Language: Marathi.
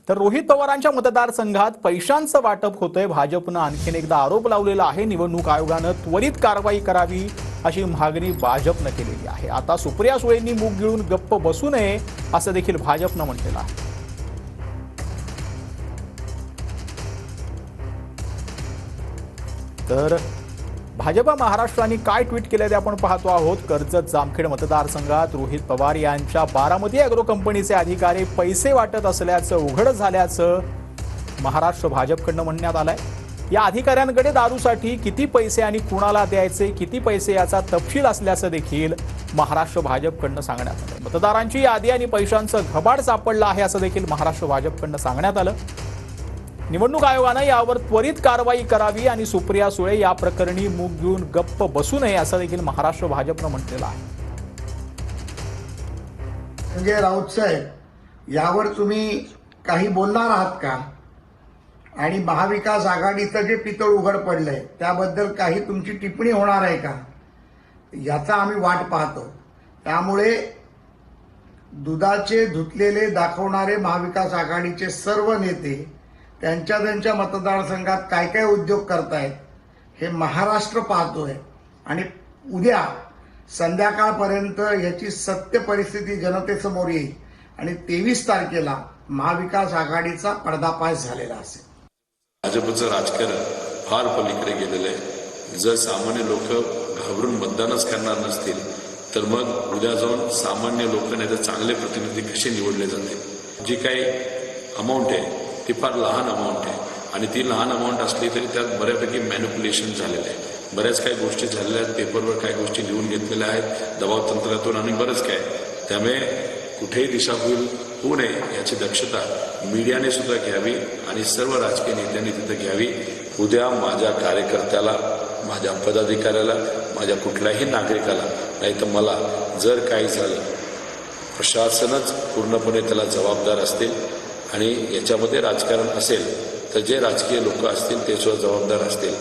तर रोहित पवारांच्या मतदारसंघात पैशांचं वाटप होतंय। भाजपनं आणखीन एकदा आरोप लावलेला आहे। निवडणूक आयोगानं त्वरित कारवाई करावी अशी मागणी भाजपनं केलेली आहे। आता सुप्रिया सुळेंनी मूग गिळून गप्प बसू नये असं देखील भाजपनं म्हटलेलं आहे। तर भाजप महाराष्ट्राने काय ट्विट केलं ते आपण पाहतो आहोत। कर्जत जामखेड मतदारसंघात रोहित पवार यांच्या बारामती अॅग्रो कंपनीचे अधिकारी पैसे वाटत असल्याचं उघड झाल्याचं महाराष्ट्र भाजपकडनं म्हणण्यात आलंय। या अधिकाऱ्यांकडे दारूसाठी किती पैसे आणि कुणाला द्यायचे, किती पैसे याचा तपशील असल्याचं देखील महाराष्ट्र भाजपकडनं सांगण्यात आलं। मतदारांची यादी आणि पैशांचं घबाड सापडलं आहे असं देखील महाराष्ट्र भाजपकडनं सांगण्यात आलं। निवडणूक आयोगानं यावर त्वरित कारवाई करावी आणि सुप्रिया सुळे या प्रकरणी मूग घेऊन गप्प बसू नये असं देखील महाराष्ट्र भाजपनं म्हटलेलं आहे। संजय राऊत साहेब, यावर तुम्ही काही बोलणार आहात का? आणि महाविकास आघाडीचं जे पितळ उघड पडलंय त्याबद्दल काही तुमची टिप्पणी होणार आहे का? याचा आम्ही वाट पाहतो। त्यामुळे दुधाचे धुतलेले दाखवणारे महाविकास आघाडीचे सर्व नेते त्यांच्या त्यांच्या मतदारसंघात काय काय उद्योग करतायत हे महाराष्ट्र पाहतोय आणि उद्या संध्याकाळपर्यंत याची सत्य परिस्थिती जनतेसमोर येईल आणि 23 तारखेला महाविकास आघाडीचा पर्दाफाश झालेला असेल। भाजपचं राजकारण फार पलीकडे गेलेलं आहे। जर सामान्य लोक घाबरून मतदानच करणार नसतील तर मग उद्या जाऊन सामान्य लोक नाही तर चांगले प्रतिनिधी कसे निवडले जातील? जी काही अमाऊंट आहे ती फार लहान अमाऊंट आहे आणि ती लहान अमाऊंट असली तरी त्यात बऱ्यापैकी मॅनिप्युलेशन झालेलं आहे। बऱ्याच काही गोष्टी झालेल्या आहेत, पेपरवर काही गोष्टी लिहून घेतलेल्या आहेत दबाव तंत्रातून आणि बरंच काय। त्यामुळे कुठेही दिशाभूल होऊ नये याची दक्षता मीडियाने सुद्धा घ्यावी आणि सर्व राजकीय नेत्यांनी तिथं घ्यावी। उद्या माझ्या कार्यकर्त्याला, माझ्या पदाधिकाऱ्याला, माझ्या कुठल्याही नागरिकाला नाही तर मला जर काही झालं प्रशासनच पूर्णपणे त्याला जबाबदार असतील आणि याच्यामध्ये राजकारण असेल तर जे राजकीय लोक असतील ते सुद्धा जबाबदार असतील।